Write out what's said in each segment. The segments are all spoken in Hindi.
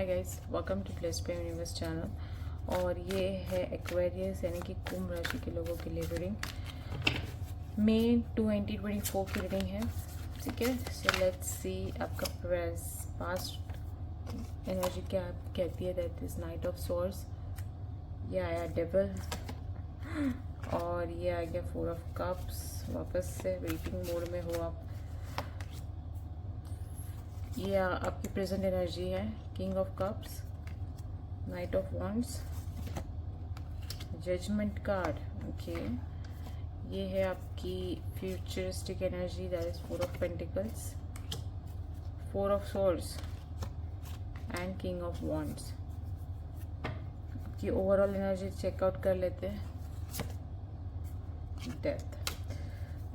Hi guys, welcome to Playspay universe channel. और ये है एक्वेरियस यानी कि कुंभ राशि के लोगों के लिए रीडिंग मई 2024 की रीडिंग है। ठीक है, सो लेट्स सी आपका पास्ट एनर्जी क्या कहती है। That is night of source, ये आया डेविल और ये आ गया 4 ऑफ कप्स। वापस से वेटिंग मोड में हो आप। ये आपकी प्रेजेंट एनर्जी है, king of cups, knight of wands, judgment card. Okay, ये है आपकी futuristic energy, that is 4 of pentacles, 4 of swords and king of wands. की ओवरऑल एनर्जी चेकआउट कर लेते हैं। Death,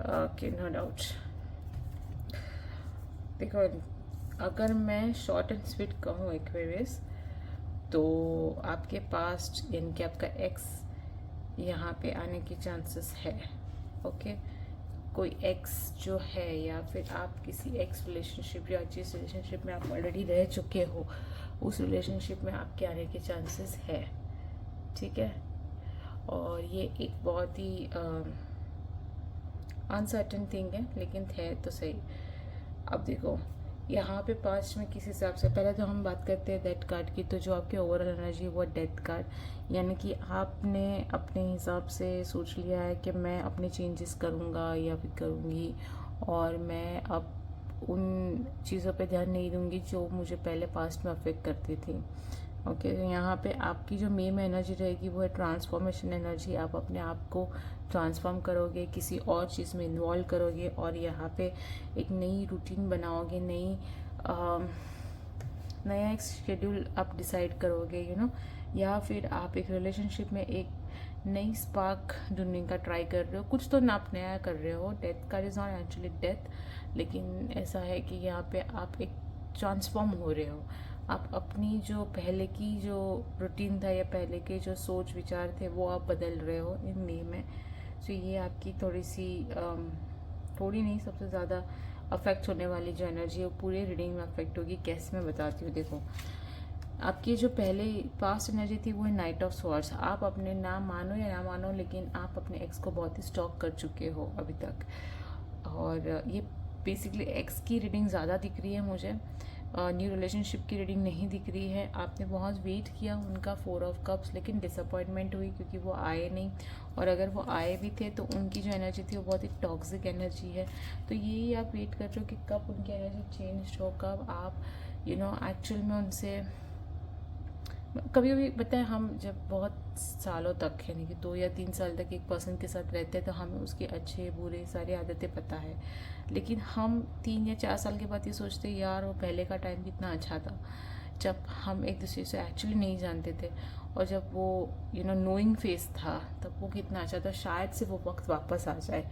okay, no doubt. देखो, अगर मैं शॉर्ट एंड स्वीट कहूँ एक्वेरियस, तो आपके पास्ट यानी कि आपका एक्स यहाँ पे आने की चांसेस है। ओके, कोई एक्स जो है या फिर आप किसी एक्स रिलेशनशिप या जिस रिलेशनशिप में आप ऑलरेडी रह चुके हो उस रिलेशनशिप में आपके आने के चांसेस है। ठीक है, और ये एक बहुत ही अनसर्टेन थिंग है, लेकिन है तो सही। अब देखो, यहाँ पे पास्ट में किस हिसाब से, पहले तो हम बात करते हैं डेथ कार्ड की। तो जो आपकी ओवरऑल एनर्जी है वो डेथ कार्ड, यानी कि आपने अपने हिसाब से सोच लिया है कि मैं अपने चेंजेस करूँगा या फिर करूँगी, और मैं अब उन चीज़ों पे ध्यान नहीं दूँगी जो मुझे पहले पास्ट में अफेक्ट करती थी। ओके, तो यहाँ पे आपकी जो मेन एनर्जी रहेगी वो है ट्रांसफॉर्मेशन एनर्जी। आप अपने आप को ट्रांसफॉर्म करोगे, किसी और चीज़ में इन्वॉल्व करोगे और यहाँ पे एक नई रूटीन बनाओगे, नया एक शेड्यूल आप डिसाइड करोगे, या फिर आप एक रिलेशनशिप में एक नई स्पार्क ढूंढने का ट्राई कर रहे हो। कुछ तो आप नया कर रहे हो। डेथ का इज नॉट एक्चुअली डेथ, लेकिन ऐसा है कि यहाँ पे आप एक ट्रांसफॉर्म हो रहे हो। आप अपनी जो पहले की जो रूटीन था या पहले के जो सोच विचार थे वो आप बदल रहे हो इन मई में। सो ये आपकी थोड़ी नहीं, सबसे ज़्यादा अफेक्ट होने वाली जो एनर्जी है वो पूरे रीडिंग में अफेक्ट होगी। कैसे मैं बताती हूँ। देखो, आपकी जो पहले पास्ट एनर्जी थी वो है नाइट ऑफ स्वॉर्ड्स। आप अपने ना मानो या ना मानो, लेकिन आप अपने एक्स को बहुत ही स्टॉक कर चुके हो अभी तक, और ये बेसिकली एक्स की रीडिंग ज़्यादा दिख रही है मुझे। न्यू रिलेशनशिप की रीडिंग नहीं दिख रही है। आपने बहुत वेट किया उनका 4 ऑफ कप्स, लेकिन डिसअपॉइंटमेंट हुई क्योंकि वो आए नहीं, और अगर वो आए भी थे तो उनकी जो एनर्जी थी वो बहुत ही टॉक्सिक एनर्जी है। तो यही आप वेट कर रहे हो कि कब उनकी एनर्जी चेंज हो, कब आप एक्चुअल में उनसे कभी कभी बताएं। हम जब बहुत सालों तक यानी कि 2 या 3 साल तक एक पर्सन के साथ रहते हैं तो हमें उसके अच्छे बुरे सारी आदतें पता है, लेकिन हम 3 या 4 साल के बाद ये सोचते हैं यार वो पहले का टाइम कितना अच्छा था, जब हम एक दूसरे से एक्चुअली नहीं जानते थे, और जब वो नोइंग फेस था तब वो कितना अच्छा था। शायद से वो वक्त वापस आ जाए,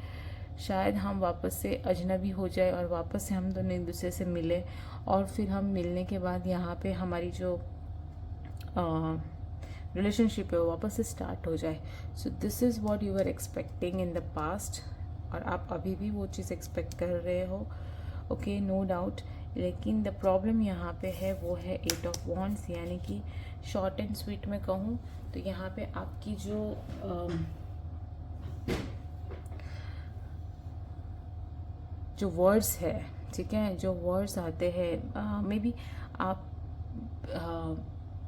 शायद हम वापस से अजनबी हो जाए और वापस से हम दोनों एक दूसरे से मिले, और फिर हम मिलने के बाद यहाँ पे हमारी जो रिलेशनशिप है वो वापस से स्टार्ट हो जाए। So this is what you are expecting in the past, और आप अभी भी वो चीज़ एक्सपेक्ट कर रहे हो। Okay, no doubt. लेकिन द प्रॉब्लम यहाँ पे है वो है 8 ऑफ वॉन्ड्स, यानी कि शॉर्ट एंड स्वीट में कहूँ तो यहाँ पे आपकी जो वर्ड्स है, ठीक है, जो वर्ड्स आते हैं, मे बी आप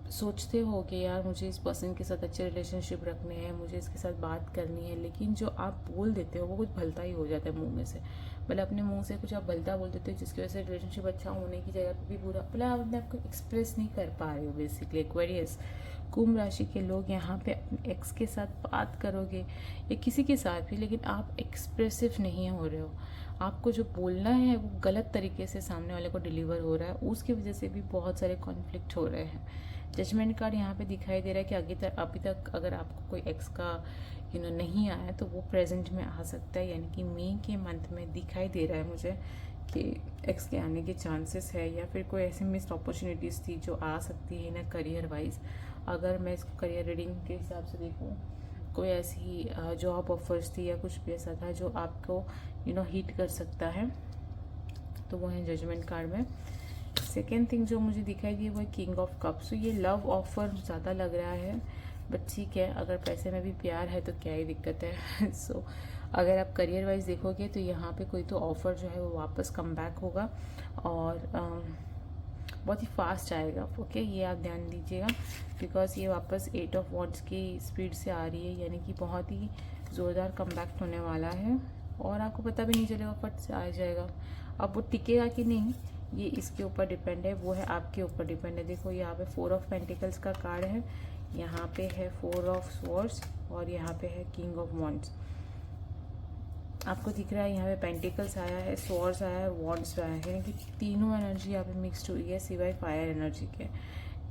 सोचते हो कि यार मुझे इस पर्सन के साथ अच्छे रिलेशनशिप रखने हैं, मुझे इसके साथ बात करनी है, लेकिन जो आप बोल देते हो वो कुछ भलता ही हो जाता है मुंह में से। मतलब अपने मुंह से कुछ आप भलता बोल देते हो जिसकी वजह से रिलेशनशिप अच्छा होने की जगह पे भी बुरा, मतलब आप अपने आपको एक्सप्रेस नहीं कर पा रहे हो बेसिकली। एक्वेरियस कुंभ राशि के लोग यहाँ पे अपने एक्स के साथ बात करोगे या किसी के साथ भी, लेकिन आप एक्सप्रेसिव नहीं हो रहे हो। आपको जो बोलना है वो गलत तरीके से सामने वाले को डिलीवर हो रहा है, उसकी वजह से भी बहुत सारे कॉन्फ्लिक्ट हो रहे हैं। जजमेंट कार्ड यहाँ पे दिखाई दे रहा है कि अभी तक अगर आपको कोई एक्स का नहीं आया तो वो प्रेजेंट में आ सकता है, यानी कि मई के मंथ में दिखाई दे रहा है मुझे कि एक्स के आने के चांसेस है, या फिर कोई ऐसी मिस्ड अपॉर्चुनिटीज़ थी जो आ सकती है ना करियर वाइज। अगर मैं इसको करियर रीडिंग के हिसाब से देखूँ, कोई ऐसी जॉब ऑफर्स थी या कुछ भी ऐसा था जो आपको हिट कर सकता है, तो वो है जजमेंट कार्ड में। सेकेंड थिंग जो मुझे दिखाई दी वो है किंग ऑफ कप्स। तो ये लव ऑफर ज़्यादा लग रहा है, बट ठीक है, अगर पैसे में भी प्यार है तो क्या ही दिक्कत है। सो अगर आप करियर वाइज देखोगे तो यहाँ पे कोई तो ऑफ़र जो है वो वापस कम बैक होगा और बहुत ही फास्ट आएगा। ओके, ये आप ध्यान दीजिएगा, बिकॉज ये वापस 8 ऑफ वॉन्ड्स की स्पीड से आ रही है, यानी कि बहुत ही ज़ोरदार कम बैक होने वाला है और आपको पता भी नहीं चलेगा, फट से आ जाएगा। अब वो टिकेगा कि नहीं ये इसके ऊपर डिपेंड है, वो है आपके ऊपर डिपेंड है। देखो यहाँ पे 4 ऑफ पेंटिकल्स का कार्ड है, यहाँ पे है 4 ऑफ स्वॉर्ड्स और यहाँ पे है किंग ऑफ वॉन्ड्स। आपको दिख रहा है यहाँ पे पेंटिकल्स आया है, स्वॉर्ड्स आया है, वॉन्ड्स आया है, यानी कि तीनों एनर्जी यहाँ पे मिक्सड हुई है सिवाय फायर एनर्जी के।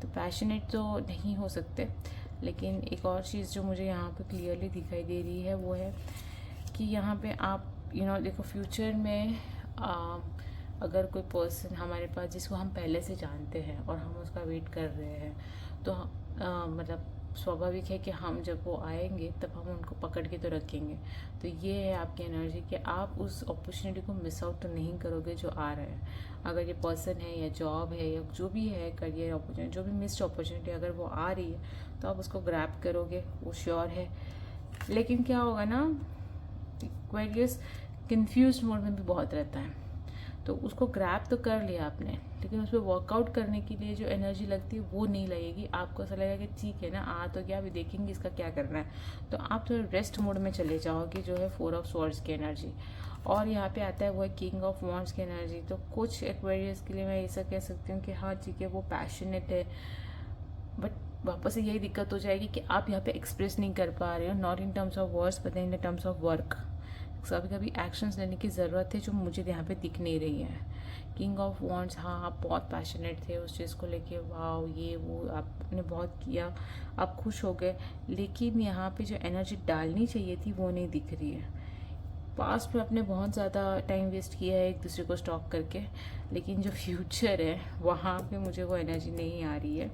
तो पैशनेट तो नहीं हो सकते, लेकिन एक और चीज़ जो मुझे यहाँ पे क्लियरली दिखाई दे रही है वो है कि यहाँ पे आप देखो फ्यूचर में अगर कोई पर्सन हमारे पास जिसको हम पहले से जानते हैं और हम उसका वेट कर रहे हैं, तो मतलब स्वाभाविक है कि हम जब वो आएंगे तब हम उनको पकड़ के तो रखेंगे। तो ये है आपकी एनर्जी कि आप उस अपॉर्चुनिटी को मिस आउट तो नहीं करोगे जो आ रहा है। अगर ये पर्सन है या जॉब है या जो भी है, करियर अपॉर्चुनिटी, जो भी मिस्ड अपॉर्चुनिटी अगर वो आ रही है तो आप उसको ग्रैब करोगे, वो श्योर है। लेकिन क्या होगा ना, एक्वेरियस कंफ्यूज्ड मोड में भी बहुत रहता है, तो उसको ग्रैब तो कर लिया आपने, लेकिन उस पर वर्कआउट करने के लिए जो एनर्जी लगती है वो नहीं लगेगी। आपको ऐसा लगेगा कि ठीक है ना, आ तो क्या, अभी देखेंगे इसका क्या करना है। तो आप थोड़ा रेस्ट मोड में चले जाओगे, जो है 4 ऑफ स्वॉर्ड्स की एनर्जी। और यहाँ पे आता है वो है किंग ऑफ वॉन्ड्स की एनर्जी। तो कुछ एक्वेरियस के लिए मैं ऐसा कह सकती हूँ कि हाँ ठीक है, वो पैशनेट है, बट वापस से यही दिक्कत हो जाएगी कि आप यहाँ पे एक्सप्रेस नहीं कर पा रहे हो, not in terms of words but in terms of work. कभी कभी एक्शंस लेने की ज़रूरत है जो मुझे यहाँ पे दिख नहीं रही है। किंग ऑफ वॉन्ड्स, हाँ आप बहुत पैशनेट थे उस चीज़ को लेके, वाह ये वो आपने बहुत किया, आप खुश हो गए, लेकिन यहाँ पे जो एनर्जी डालनी चाहिए थी वो नहीं दिख रही है। पास्ट में आपने बहुत ज़्यादा टाइम वेस्ट किया है एक दूसरे को स्टॉक करके, लेकिन जो फ्यूचर है वहाँ पे मुझे वो एनर्जी नहीं आ रही है।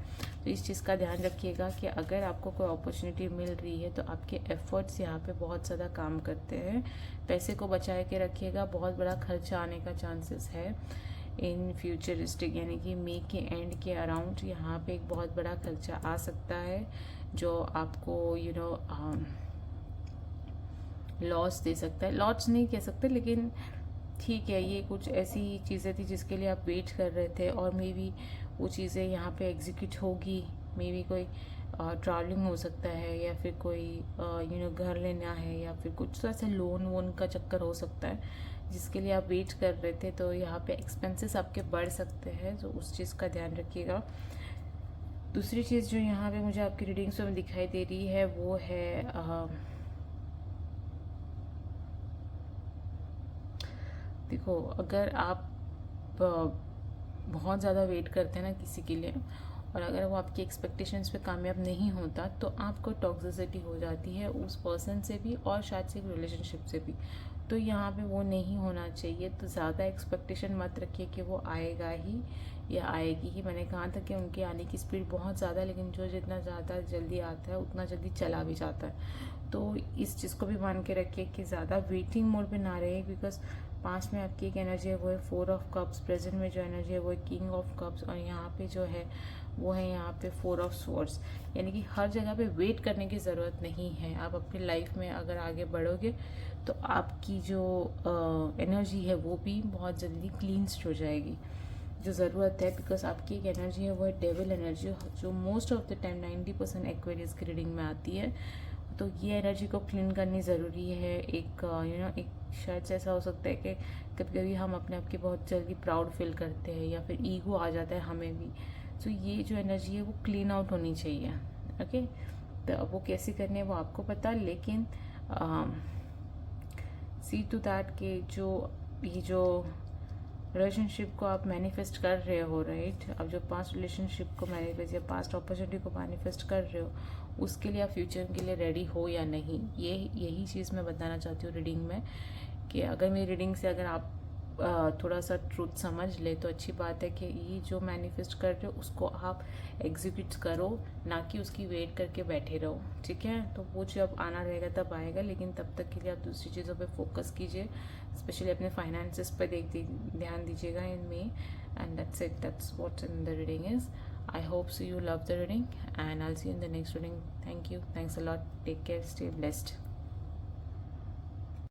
तो इस चीज़ का ध्यान रखिएगा कि अगर आपको कोई अपॉर्चुनिटी मिल रही है तो आपके एफर्ट्स यहाँ पे बहुत ज़्यादा काम करते हैं। पैसे को बचा के रखिएगा, बहुत बड़ा खर्चा आने का चांसेस है इन फ्यूचरिस्टिक, यानी कि मई के एंड के अराउंड यहाँ पे एक बहुत बड़ा खर्चा आ सकता है जो आपको लॉस दे सकता है। लॉस नहीं कह सकते, लेकिन ठीक है, ये कुछ ऐसी चीज़ें थी जिसके लिए आप वेट कर रहे थे और मे बी वो चीज़ें यहाँ पे एग्जीक्यूट होगी। मे बी कोई ट्रैवलिंग हो सकता है या फिर कोई घर लेना है या फिर कुछ तो ऐसे लोन वोन का चक्कर हो सकता है जिसके लिए आप वेट कर रहे थे। तो यहाँ पे एक्सपेंसेस आपके बढ़ सकते हैं, तो उस चीज़ का ध्यान रखिएगा। दूसरी चीज़ जो यहाँ पे मुझे आपकी रीडिंग्स में दिखाई दे रही है वो है देखो, अगर आप बहुत ज़्यादा वेट करते हैं ना किसी के लिए और अगर वो आपकी एक्सपेक्टेशंस पे कामयाब नहीं होता तो आपको टॉक्सिसिटी हो जाती है उस पर्सन से भी और शायद से एक रिलेशनशिप से भी। तो यहाँ पे वो नहीं होना चाहिए। तो ज़्यादा एक्सपेक्टेशन मत रखिए कि वो आएगा ही या आएगी ही। मैंने कहा था कि उनके आने की स्पीड बहुत ज़्यादा, लेकिन जो जितना ज़्यादा जल्दी आता है उतना जल्दी चला भी जाता है। तो इस चीज़ को भी मान के रखिए कि ज़्यादा वेटिंग मोड पे ना रहे, बिकॉज पास में आपकी एक एनर्जी है वो है 4 ऑफ कप्स, प्रेजेंट में जो एनर्जी है वो है किंग ऑफ कप्स और यहाँ पे जो है वो है यहाँ पे 4 ऑफ स्वॉर्ड्स। यानी कि हर जगह पे वेट करने की ज़रूरत नहीं है। आप अपनी लाइफ में अगर आगे बढ़ोगे तो आपकी जो एनर्जी है वो भी बहुत जल्दी क्लींस्ड हो जाएगी जो ज़रूरत है, बिकॉज आपकी एक एनर्जी है वो है डेविल एनर्जी, जो most of the time 90% Aquarius की रीडिंग में आती है। तो ये एनर्जी को क्लीन करनी ज़रूरी है। एक एक शायद से ऐसा हो सकता है कि कभी कभी हम अपने आप की बहुत जल्दी प्राउड फील करते हैं या फिर ईगो आ जाता है हमें भी। तो ये जो एनर्जी है वो क्लीन आउट होनी चाहिए। ओके, तो अब वो कैसे करनी है वो आपको पता, लेकिन सी टू दैट के ये जो रिलेशनशिप को आप मैनिफेस्ट कर रहे हो, राइट, अब जो पास्ट रिलेशनशिप को मैनिफेस्ट या पास्ट अपॉर्चुनिटी को मैनिफेस्ट कर रहे हो उसके लिए आप फ्यूचर के लिए रेडी हो या नहीं, यही चीज़ मैं बताना चाहती हूँ रीडिंग में। कि अगर मेरी रीडिंग से अगर आप थोड़ा सा ट्रूथ समझ ले तो अच्छी बात है कि ये जो मैनिफेस्ट कर रहे हो उसको आप एग्जीक्यूट करो, ना कि उसकी वेट करके बैठे रहो। ठीक है, तो वो जब आना रहेगा तब आएगा, लेकिन तब तक के लिए आप दूसरी चीज़ों पे फोकस कीजिए, स्पेशली अपने फाइनेंसेस पर ध्यान दीजिएगा इन में। And that's it, that's what in the reading is. I hope so you love the reading, and I'll see you in the next reading. Thank you. Thanks a lot. Take care. Stay blessed.